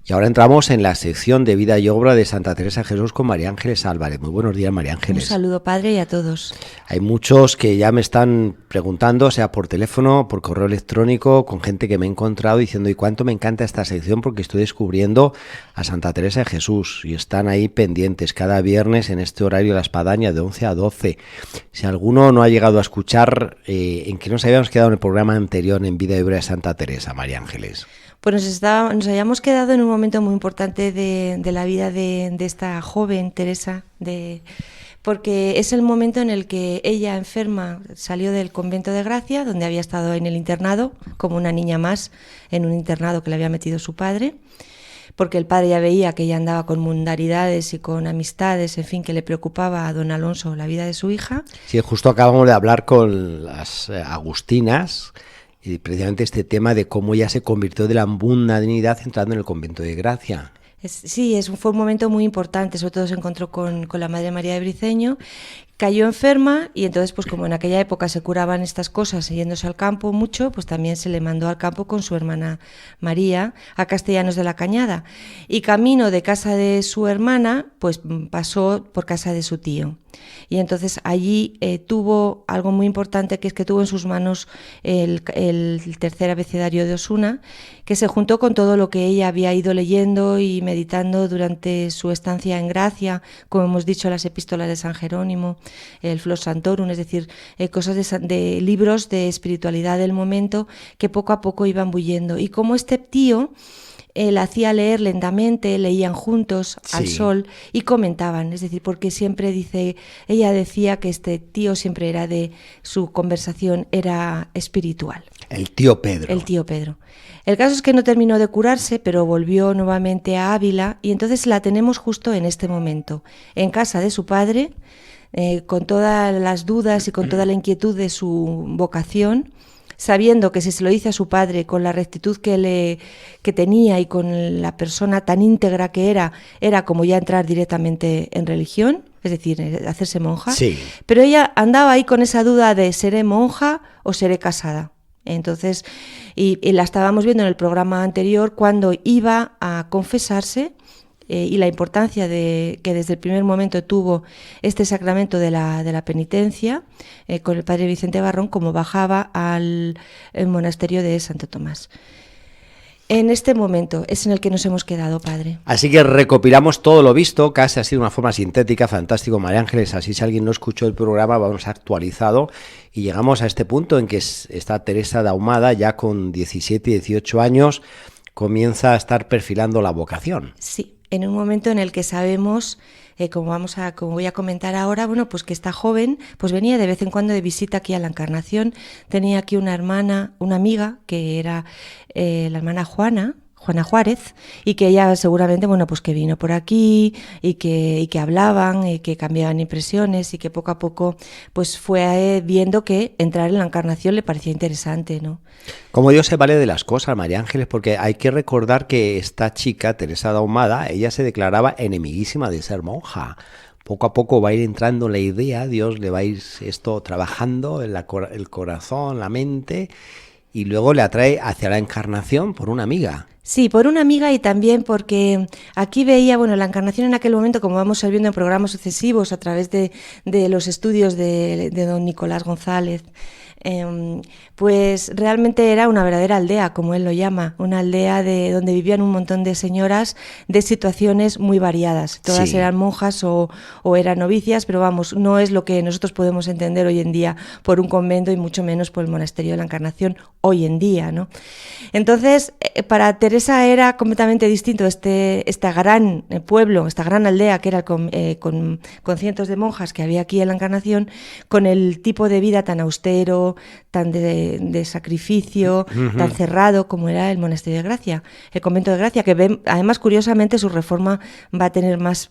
Y ahora entramos en la sección de vida y obra de Santa Teresa de Jesús con María Ángeles Álvarez. Muy buenos días, María Ángeles. Un saludo, padre, y a todos. Hay muchos que ya me están preguntando, sea por teléfono, por correo electrónico, con gente que me he encontrado diciendo ¿y cuánto me encanta esta sección? Porque estoy descubriendo a Santa Teresa de Jesús y están ahí pendientes cada viernes en este horario de la espadaña de 11 a 12. Si alguno no ha llegado a escuchar, ¿en qué nos habíamos quedado en el programa anterior en Vida y Obra de Santa Teresa, María Ángeles? Pues nos habíamos quedado en un momento muy importante de la vida de esta joven Teresa, porque es el momento en el que ella, enferma, salió del convento de Gracia, donde había estado en el internado, como una niña más, en un internado que le había metido su padre, porque el padre ya veía que ella andaba con mundanalidades y con amistades, en fin, que le preocupaba a don Alonso la vida de su hija. Sí, justo acabamos de hablar con las agustinas, y precisamente este tema de cómo ella se convirtió de la mundanidad entrando en el convento de Gracia. Fue un momento muy importante, sobre todo se encontró con la Madre María de Briceño, cayó enferma y entonces pues como en aquella época se curaban estas cosas yéndose al campo mucho, pues también se le mandó al campo con su hermana María a Castellanos de la Cañada y camino de casa de su hermana pues pasó por casa de su tío. Y entonces allí tuvo algo muy importante, que es que tuvo en sus manos el tercer abecedario de Osuna, que se juntó con todo lo que ella había ido leyendo y meditando durante su estancia en Gracia, como hemos dicho, las epístolas de San Jerónimo, el Flos Santorum, es decir, cosas de libros de espiritualidad del momento que poco a poco iban bullendo. Y como este tío la hacía leer lentamente, leían juntos al sol y comentaban, es decir, porque siempre ella decía que este tío siempre era su conversación era espiritual. El tío Pedro. El tío Pedro. El caso es que no terminó de curarse, pero volvió nuevamente a Ávila y entonces la tenemos justo en este momento, en casa de su padre, con todas las dudas y con toda la inquietud de su vocación, sabiendo que si se lo dice a su padre con la rectitud que tenía y con la persona tan íntegra que era como ya entrar directamente en religión, es decir, hacerse monja. Sí. Pero ella andaba ahí con esa duda de ¿seré monja o seré casada? Entonces, y la estábamos viendo en el programa anterior cuando iba a confesarse, y la importancia de que desde el primer momento tuvo este sacramento de la penitencia con el padre Vicente Barrón, como bajaba al monasterio de Santo Tomás. En este momento es en el que nos hemos quedado, padre. Así que recopilamos todo lo visto, casi así de una forma sintética, fantástico, María Ángeles. Así si alguien no escuchó el programa, vamos actualizado y llegamos a este punto en que está Teresa de Ahumada, ya con 17 y 18 años, comienza a estar perfilando la vocación. Sí. En un momento en el que sabemos, como voy a comentar ahora, bueno, pues que esta joven pues venía de vez en cuando de visita aquí a la Encarnación, tenía aquí una amiga que era la hermana Juana Juárez, y que ella seguramente, bueno, pues que vino por aquí y que hablaban y que cambiaban impresiones y que poco a poco pues fue viendo que entrar en la Encarnación le parecía interesante, ¿no? Como Dios se vale de las cosas, María Ángeles, porque hay que recordar que esta chica, Teresa de Ahumada, ella se declaraba enemiguísima de ser monja. Poco a poco va a ir entrando la idea, Dios le va a ir esto trabajando en el corazón, la mente, y luego le atrae hacia la Encarnación por una amiga. Sí, por una amiga y también porque aquí veía, bueno, la Encarnación en aquel momento, como vamos a ir viendo en programas sucesivos a través de los estudios de don Nicolás González, pues realmente era una verdadera aldea, como él lo llama, una aldea donde vivían un montón de señoras de situaciones muy variadas. Todas eran monjas o eran novicias, pero vamos, no es lo que nosotros podemos entender hoy en día por un convento y mucho menos por el monasterio de la Encarnación hoy en día, ¿no? Entonces, para Teresa era completamente distinto este gran pueblo, esta gran aldea que era con cientos de monjas que había aquí en la Encarnación, con el tipo de vida tan austero, tan de sacrificio, tan cerrado como era el monasterio de Gracia, el convento de Gracia, que además curiosamente su reforma va a tener más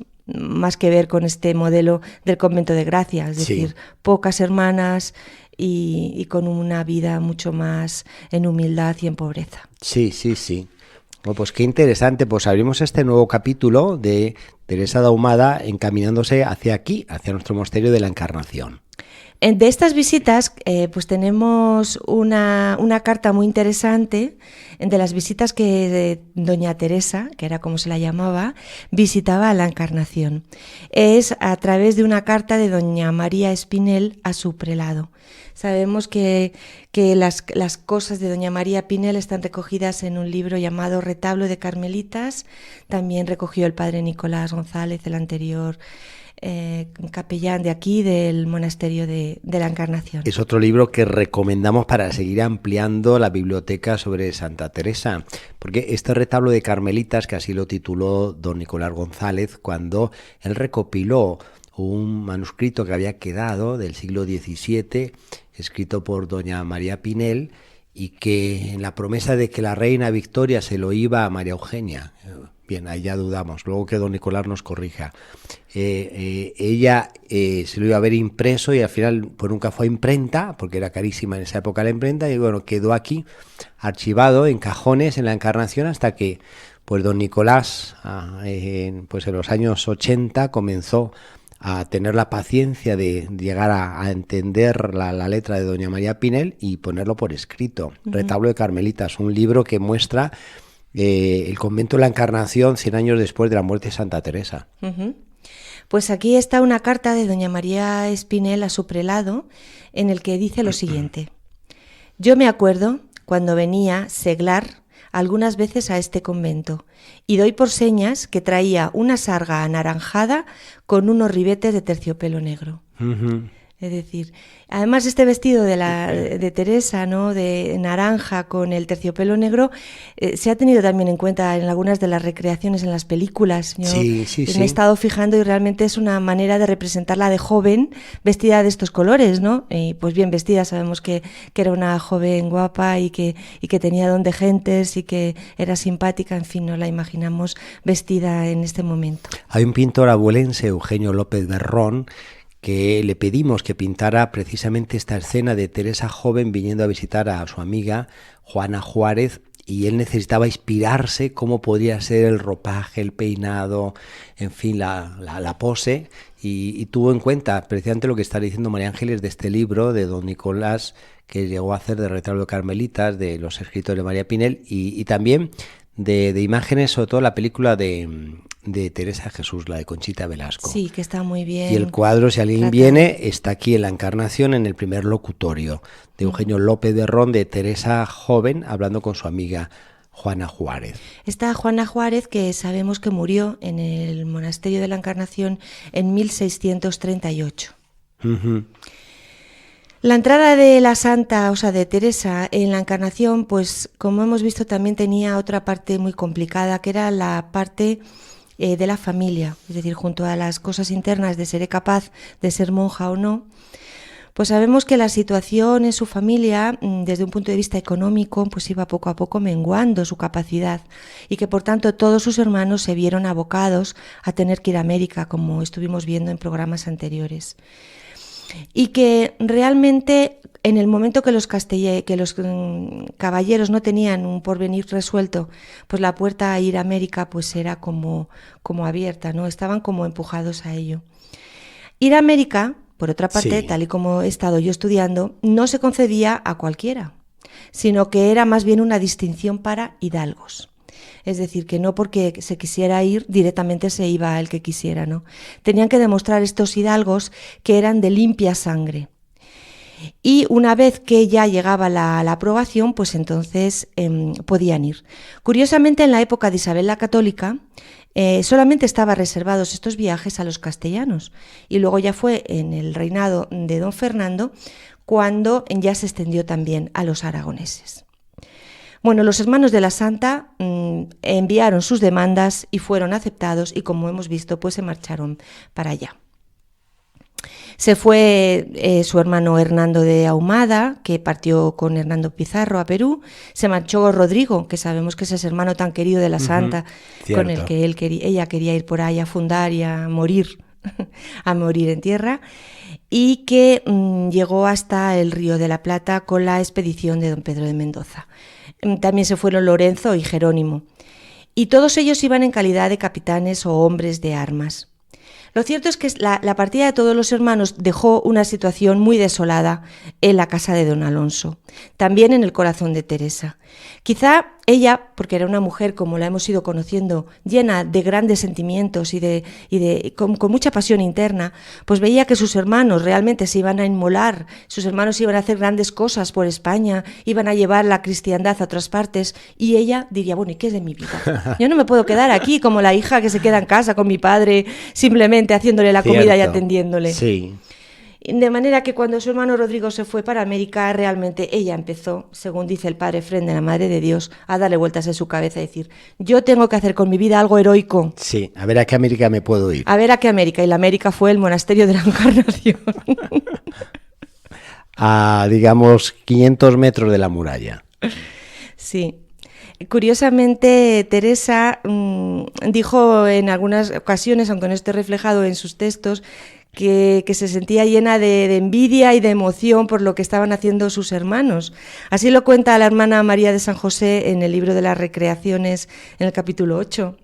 que ver con este modelo del convento de Gracia, es decir, pocas hermanas y con una vida mucho más en humildad y en pobreza. Sí. Bueno, pues qué interesante, pues abrimos este nuevo capítulo de Teresa de Ahumada encaminándose hacia aquí, hacia nuestro monasterio de la Encarnación. De estas visitas, pues tenemos una carta muy interesante de las visitas que doña Teresa, que era como se la llamaba, visitaba a la Encarnación. Es a través de una carta de doña María Espinel a su prelado. Sabemos que las cosas de doña María Pinel están recogidas en un libro llamado Retablo de Carmelitas. También recogió el padre Nicolás González, el anterior capellán de aquí, del monasterio de la Encarnación. Es otro libro que recomendamos para seguir ampliando la biblioteca sobre Santa Teresa, porque este retablo de Carmelitas, que así lo tituló don Nicolás González, cuando él recopiló un manuscrito que había quedado del siglo XVII, escrito por doña María Pinel, y que en la promesa de que la reina Victoria se lo iba a María Eugenia, bien, ahí ya dudamos, luego que don Nicolás nos corrija, ella se lo iba a ver impreso y al final pues nunca fue a imprenta, porque era carísima en esa época la imprenta, y bueno, quedó aquí archivado en cajones en la Encarnación hasta que pues don Nicolás pues en los años 80 comenzó a tener la paciencia de llegar a entender la letra de doña María Pinel y ponerlo por escrito. Retablo de Carmelitas, un libro que muestra el convento de la Encarnación 100 años después de la muerte de Santa Teresa. Pues aquí está una carta de doña María Espinel a su prelado en el que dice lo siguiente: yo me acuerdo cuando venía seglar algunas veces a este convento y doy por señas que traía una sarga anaranjada con unos ribetes de terciopelo negro. Es decir, además este vestido de Teresa, ¿no?, de naranja con el terciopelo negro, se ha tenido también en cuenta en algunas de las recreaciones en las películas. Yo me he estado fijando y realmente es una manera de representarla de joven, vestida de estos colores, ¿no? Y pues bien vestida, sabemos que era una joven guapa y que tenía don de gentes y que era simpática, en fin, nos la imaginamos vestida en este momento. Hay un pintor abuelense, Eugenio López Berrón, que le pedimos que pintara precisamente esta escena de Teresa joven viniendo a visitar a su amiga Juana Juárez, y él necesitaba inspirarse cómo podría ser el ropaje, el peinado, en fin, la pose, y tuvo en cuenta precisamente lo que está diciendo María Ángeles de este libro de don Nicolás, que llegó a hacer de Retablo de Carmelitas, de los escritos de María Pinel, y también de imágenes, sobre todo la película de Teresa de Jesús, la de Conchita Velasco. Sí, que está muy bien. Y el cuadro, si alguien viene, está aquí en la Encarnación, en el primer locutorio, de Eugenio López Berrón, de Teresa joven, hablando con su amiga Juana Juárez. Esta Juana Juárez, que sabemos que murió en el monasterio de la Encarnación en 1638. La entrada de la santa, o sea, de Teresa en la Encarnación, pues como hemos visto también tenía otra parte muy complicada, que era la parte de la familia, es decir, junto a las cosas internas de seré capaz de ser monja o no, pues sabemos que la situación en su familia, desde un punto de vista económico, pues iba poco a poco menguando su capacidad y que por tanto todos sus hermanos se vieron abocados a tener que ir a América, como estuvimos viendo en programas anteriores. Y que realmente en el momento que los caballeros no tenían un porvenir resuelto, pues la puerta a ir a América pues era como abierta, ¿no? Estaban como empujados a ello. Ir a América, por otra parte, tal y como he estado yo estudiando, no se concedía a cualquiera, sino que era más bien una distinción para hidalgos. Es decir, que no porque se quisiera ir directamente se iba el que quisiera, ¿no? Tenían que demostrar estos hidalgos que eran de limpia sangre. Y una vez que ya llegaba la aprobación, pues entonces podían ir. Curiosamente, en la época de Isabel la Católica, solamente estaban reservados estos viajes a los castellanos. Y luego ya fue en el reinado de don Fernando cuando ya se extendió también a los aragoneses. Bueno, los hermanos de la Santa enviaron sus demandas y fueron aceptados y, como hemos visto, pues se marcharon para allá. Se fue su hermano Hernando de Ahumada, que partió con Hernando Pizarro a Perú. Se marchó Rodrigo, que sabemos que es ese hermano tan querido de la Santa, con el que ella quería ir por ahí a fundar y a morir en tierra, y que llegó hasta el Río de la Plata con la expedición de don Pedro de Mendoza. También se fueron Lorenzo y Jerónimo, y todos ellos iban en calidad de capitanes o hombres de armas. Lo cierto es que la partida de todos los hermanos dejó una situación muy desolada en la casa de don Alonso, también en el corazón de Teresa. Quizá ella, porque era una mujer, como la hemos ido conociendo, llena de grandes sentimientos con mucha pasión interna, pues veía que sus hermanos realmente se iban a inmolar, sus hermanos iban a hacer grandes cosas por España, iban a llevar la cristiandad a otras partes, y ella diría, bueno, ¿y qué es de mi vida? Yo no me puedo quedar aquí como la hija que se queda en casa con mi padre, simplemente haciéndole la comida y atendiéndole. Sí. De manera que cuando su hermano Rodrigo se fue para América, realmente ella empezó, según dice el padre Efrén de la Madre de Dios, a darle vueltas en su cabeza y decir, yo tengo que hacer con mi vida algo heroico. Sí, a ver a qué América me puedo ir. A ver a qué América. Y la América fue el monasterio de la Encarnación. A, digamos, 500 metros de la muralla. Sí. Curiosamente, Teresa dijo en algunas ocasiones, aunque no esté reflejado en sus textos, que se sentía llena de envidia y de emoción por lo que estaban haciendo sus hermanos. Así lo cuenta la hermana María de San José en el libro de las Recreaciones, en el capítulo 8,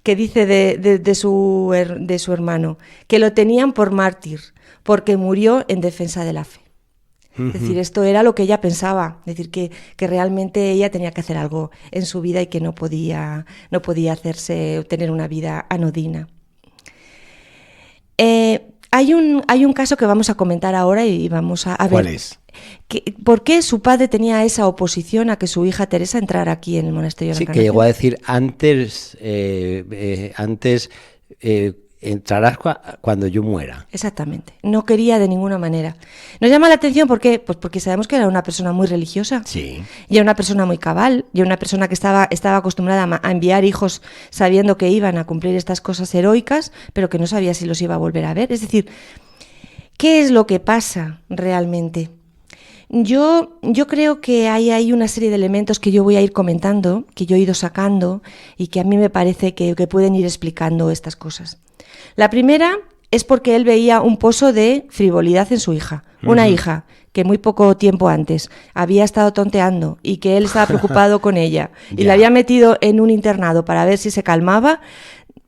que dice de su hermano, que lo tenían por mártir, porque murió en defensa de la fe. Es decir, esto era lo que ella pensaba, es decir, que realmente ella tenía que hacer algo en su vida y que no podía tener una vida anodina. Hay un caso que vamos a comentar ahora y vamos a ver. ¿Cuál es? ¿Por qué su padre tenía esa oposición a que su hija Teresa entrara aquí en el monasterio de la Encarnación? Sí, que llegó a decir antes entrarás cuando yo muera. Exactamente. No quería de ninguna manera. Nos llama la atención porque sabemos que era una persona muy religiosa. Sí. Y era una persona muy cabal, y era una persona que estaba acostumbrada a enviar hijos sabiendo que iban a cumplir estas cosas heroicas, pero que no sabía si los iba a volver a ver. Es decir, ¿qué es lo que pasa realmente? Yo creo que hay una serie de elementos que yo voy a ir comentando, que yo he ido sacando y que a mí me parece que pueden ir explicando estas cosas. La primera es porque él veía un pozo de frivolidad en su hija, una hija que muy poco tiempo antes había estado tonteando y que él estaba preocupado con ella y la había metido en un internado para ver si se calmaba.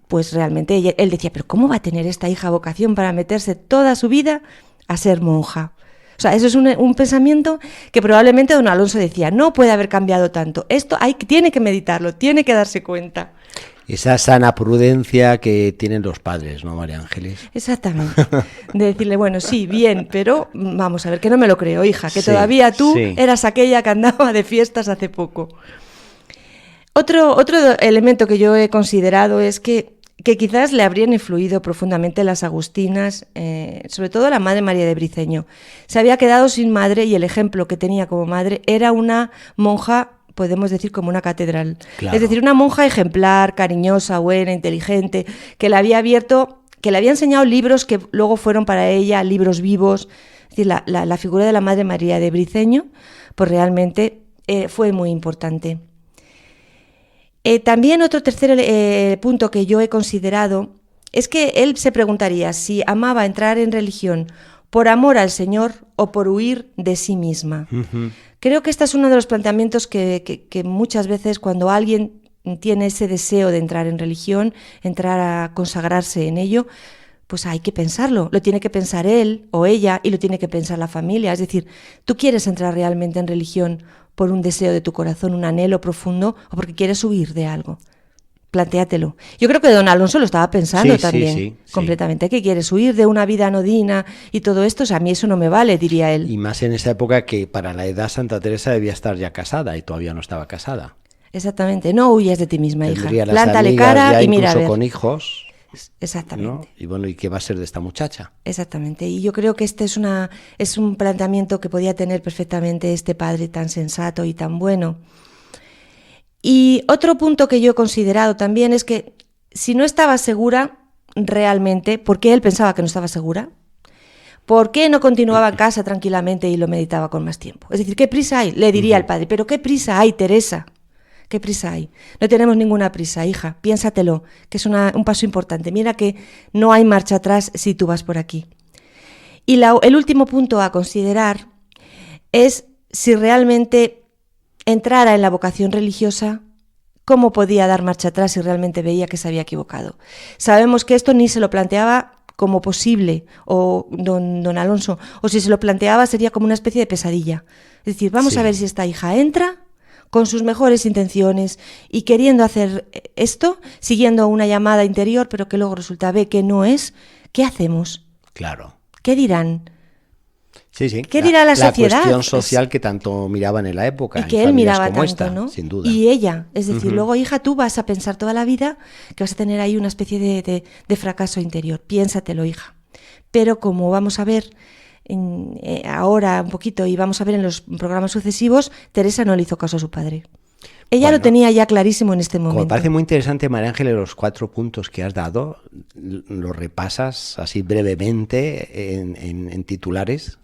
Pues realmente él decía, pero ¿cómo va a tener esta hija vocación para meterse toda su vida a ser monja? O sea, eso es un pensamiento que probablemente don Alonso decía, no puede haber cambiado tanto, esto tiene que meditarlo, tiene que darse cuenta. Esa sana prudencia que tienen los padres, ¿no, María Ángeles? Exactamente. De decirle, bueno, sí, bien, pero vamos a ver, que no me lo creo, hija, que todavía tú eras aquella que andaba de fiestas hace poco. Otro elemento que yo he considerado es que quizás le habrían influido profundamente las agustinas, sobre todo la Madre María de Briceño. Se había quedado sin madre y el ejemplo que tenía como madre era una monja, podemos decir, como una catedral. Claro. Es decir, una monja ejemplar, cariñosa, buena, inteligente, que le había enseñado libros que luego fueron para ella libros vivos. Es decir, la figura de la Madre María de Briceño, pues realmente fue muy importante. También otro tercer punto que yo he considerado es que él se preguntaría si amaba entrar en religión por amor al Señor o por huir de sí misma. Uh-huh. Creo que este es uno de los planteamientos que muchas veces cuando alguien tiene ese deseo de entrar en religión, entrar a consagrarse en ello, pues hay que pensarlo. Lo tiene que pensar él o ella y lo tiene que pensar la familia. Es decir, ¿tú quieres entrar realmente en religión por un deseo de tu corazón, un anhelo profundo o porque quieres huir de algo? Plantéatelo. Yo creo que don Alonso lo estaba pensando también, completamente. ¿Qué quieres? ¿Huir de una vida anodina y todo esto? O sea, a mí eso no me vale, diría él. Y más en esa época que para la edad Santa Teresa debía estar ya casada y todavía no estaba casada. Exactamente. No huyas de ti misma, tendría hija. Plántale cara y mira a ver. Con hijos. Exactamente. ¿No? Y bueno, ¿y qué va a ser de esta muchacha? Exactamente. Y yo creo que este es un planteamiento que podía tener perfectamente este padre tan sensato y tan bueno. Y otro punto que yo he considerado también es que si no estaba segura realmente, ¿por qué él pensaba que no estaba segura? ¿Por qué no continuaba en casa tranquilamente y lo meditaba con más tiempo? Es decir, ¿qué prisa hay? Le diría al padre, ¿pero qué prisa hay, Teresa? ¿Qué prisa hay? No tenemos ninguna prisa, hija, piénsatelo, que es un paso importante. Mira que no hay marcha atrás si tú vas por aquí. Y el último punto a considerar es si realmente entrara en la vocación religiosa, ¿cómo podía dar marcha atrás si realmente veía que se había equivocado? Sabemos que esto ni se lo planteaba como posible, o don Alonso, o si se lo planteaba sería como una especie de pesadilla. Es decir, vamos a ver si esta hija entra con sus mejores intenciones y queriendo hacer esto, siguiendo una llamada interior, pero que luego resulta ve que no es. ¿Qué hacemos? Claro. ¿Qué dirán? Sí. ¿Qué dirá la sociedad? La cuestión social que tanto miraban en la época. Y que él miraba tanto, esta, ¿no? Sin duda. Y ella, es decir, luego, hija, tú vas a pensar toda la vida que vas a tener ahí una especie de fracaso interior. Piénsatelo, hija. Pero como vamos a ver ahora un poquito y vamos a ver en los programas sucesivos, Teresa no le hizo caso a su padre. Ella lo tenía ya clarísimo en este momento. Me parece muy interesante, María Ángeles, los 4 puntos que has dado. Los repasas así brevemente en titulares,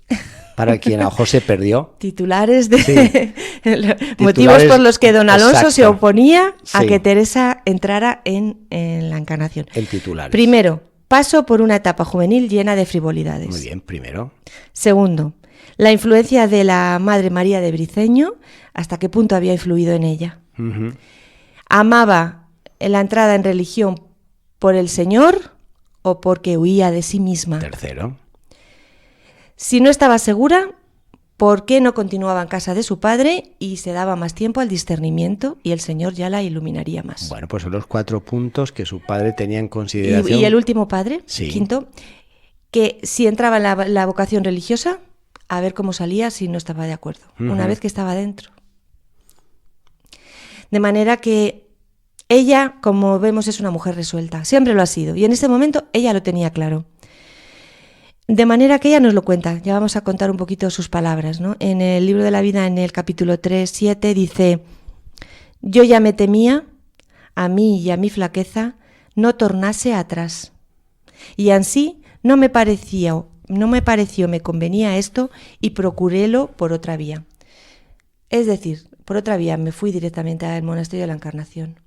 para quien a lo mejor se perdió. Titulares de Sí. motivos por los que don Alonso exacto. se oponía a que Teresa entrara en la Encarnación. El titular. Primero, paso por una etapa juvenil llena de frivolidades. Muy bien, primero. Segundo, la influencia de la Madre María de Briceño, hasta qué punto había influido en ella. Uh-huh. Amaba la entrada en religión por el Señor o porque huía de sí misma. Tercero. Si no estaba segura, ¿por qué no continuaba en casa de su padre y se daba más tiempo al discernimiento y el Señor ya la iluminaría más? Bueno, pues son los 4 puntos que su padre tenía en consideración. Y el último padre, sí. Quinto, que si entraba en la vocación religiosa, a ver cómo salía si no estaba de acuerdo, una vez que estaba dentro. De manera que ella, como vemos, es una mujer resuelta, siempre lo ha sido, y en este momento ella lo tenía claro. De manera que ella nos lo cuenta, ya vamos a contar un poquito sus palabras, ¿no? En el libro de la vida, en el capítulo 3:7, dice: yo ya me temía, a mí y a mi flaqueza, no tornase atrás. Y ansí no me pareció me convenía esto y procurélo por otra vía. Es decir, por otra vía me fui directamente al monasterio de la Encarnación.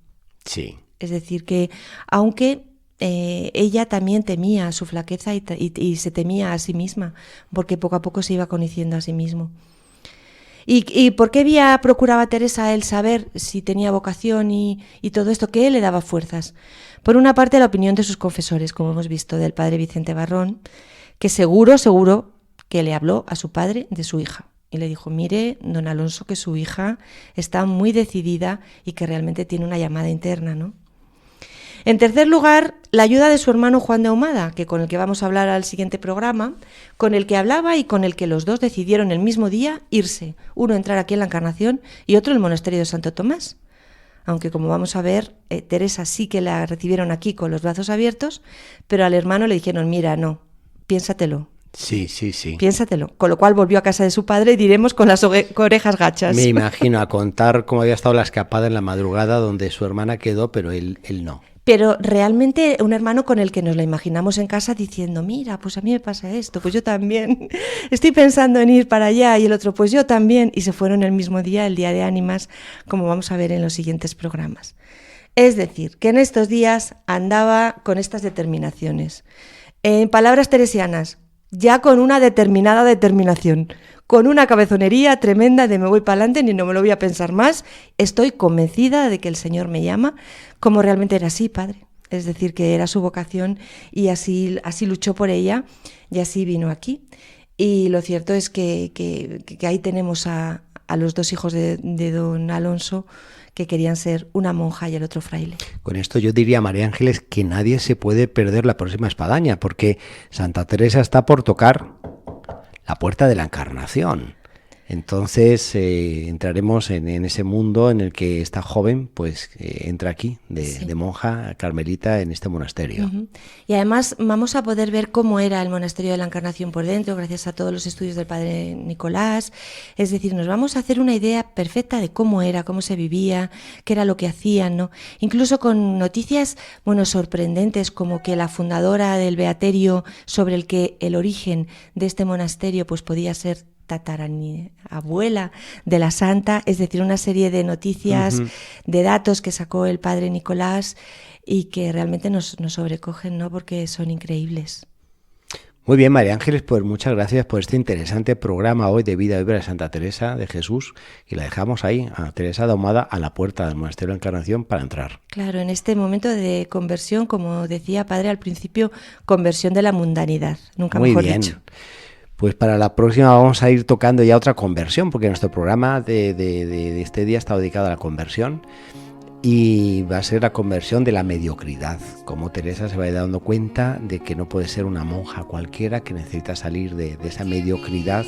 Sí. Es decir, que aunque ella también temía su flaqueza y se temía a sí misma, porque poco a poco se iba conociendo a sí mismo. ¿Y por qué vía procuraba Teresa el saber si tenía vocación y todo esto? ¿Qué le daba fuerzas? Por una parte, la opinión de sus confesores, como hemos visto, del padre Vicente Barrón, que seguro que le habló a su padre de su hija. Y le dijo: mire, don Alonso, que su hija está muy decidida y que realmente tiene una llamada interna, ¿no? En tercer lugar, la ayuda de su hermano Juan de Ahumada, que con el que vamos a hablar al siguiente programa, con el que hablaba y con el que los dos decidieron el mismo día irse, uno entrar aquí en la Encarnación y otro en el monasterio de Santo Tomás. Aunque, como vamos a ver, Teresa sí que la recibieron aquí con los brazos abiertos, pero al hermano le dijeron: mira, no, piénsatelo. Sí. Piénsatelo. Con lo cual volvió a casa de su padre, diremos, con las orejas gachas. Me imagino a contar cómo había estado la escapada en la madrugada donde su hermana quedó, pero él no. Pero realmente un hermano con el que nos la imaginamos en casa diciendo: mira, pues a mí me pasa esto, pues yo también estoy pensando en ir para allá, y el otro: pues yo también, y se fueron el mismo día, el día de ánimas, como vamos a ver en los siguientes programas. Es decir, que en estos días andaba con estas determinaciones. En palabras teresianas, ya con una determinada determinación, con una cabezonería tremenda de me voy para adelante, ni no me lo voy a pensar más, estoy convencida de que el Señor me llama, como realmente era así, padre. Es decir, que era su vocación y así luchó por ella y así vino aquí. Y lo cierto es que ahí tenemos a los dos hijos de don Alonso, que querían ser una monja y el otro fraile. Con esto yo diría, María Ángeles, que nadie se puede perder la próxima espadaña, porque Santa Teresa está por tocar la puerta de la Encarnación. Entonces entraremos en ese mundo en el que esta joven pues entra aquí de monja carmelita en este monasterio. Uh-huh. Y además vamos a poder ver cómo era el monasterio de la Encarnación por dentro, gracias a todos los estudios del padre Nicolás. Es decir, nos vamos a hacer una idea perfecta de cómo era, cómo se vivía, qué era lo que hacían, ¿no? Incluso con noticias, sorprendentes, como que la fundadora del Beaterio, sobre el que el origen de este monasterio pues podía ser abuela de la santa, es decir, una serie de noticias, de datos que sacó el padre Nicolás y que realmente nos sobrecogen, ¿no? Porque son increíbles. Muy bien, María Ángeles, pues muchas gracias por este interesante programa hoy de Vida y Obra de Santa Teresa de Jesús, y la dejamos ahí, a Teresa de Ahumada, a la puerta del Monasterio de la Encarnación para entrar. Claro, en este momento de conversión, como decía Padre al principio, conversión de la mundanidad, nunca Muy mejor bien. dicho. Pues para la próxima vamos a ir tocando ya otra conversión, porque nuestro programa de este día está dedicado a la conversión. Y va a ser la conversión de la mediocridad, como Teresa se va a ir dando cuenta de que no puede ser una monja cualquiera, que necesita salir de esa mediocridad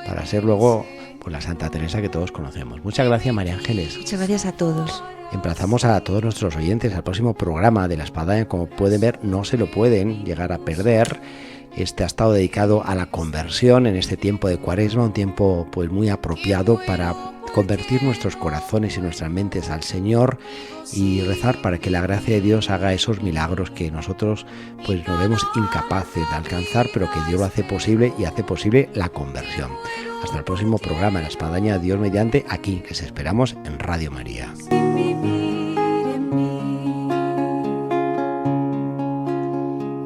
para ser luego pues, la Santa Teresa que todos conocemos. Muchas gracias, María Ángeles. Muchas gracias a todos. Emplazamos a todos nuestros oyentes al próximo programa de La Espadaña. Como pueden ver, no se lo pueden llegar a perder. Este ha estado dedicado a la conversión en este tiempo de Cuaresma, un tiempo pues muy apropiado para convertir nuestros corazones y nuestras mentes al Señor y rezar para que la gracia de Dios haga esos milagros que nosotros pues nos vemos incapaces de alcanzar, pero que Dios lo hace posible y hace posible la conversión. Hasta el próximo programa, La Espadaña, Dios mediante, aquí les esperamos en Radio María.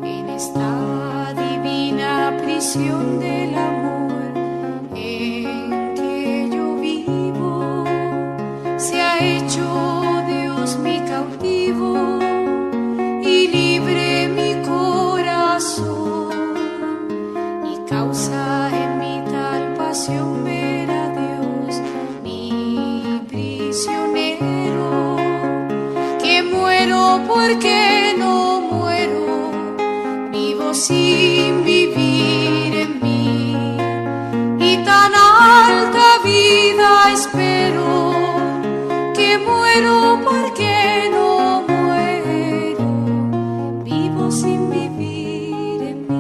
En esta divina prisión del amor en que yo vivo, se ha hecho Dios mi cautivo y libre mi corazón, y causa en mi tal pasión ver a Dios mi prisionero, que muero porque no muero, vivo sin vivir en mí, y tan alta vida espero, que muero porque no muero, vivo sin vivir en mí.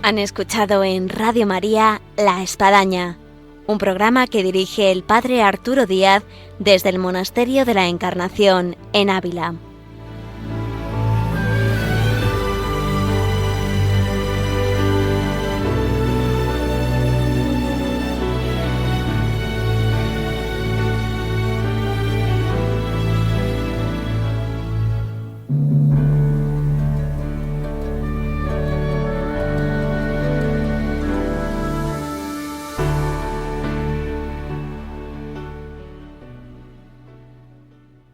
Han escuchado en Radio María La Espadaña, un programa que dirige el Padre Arturo Díaz desde el Monasterio de la Encarnación en Ávila.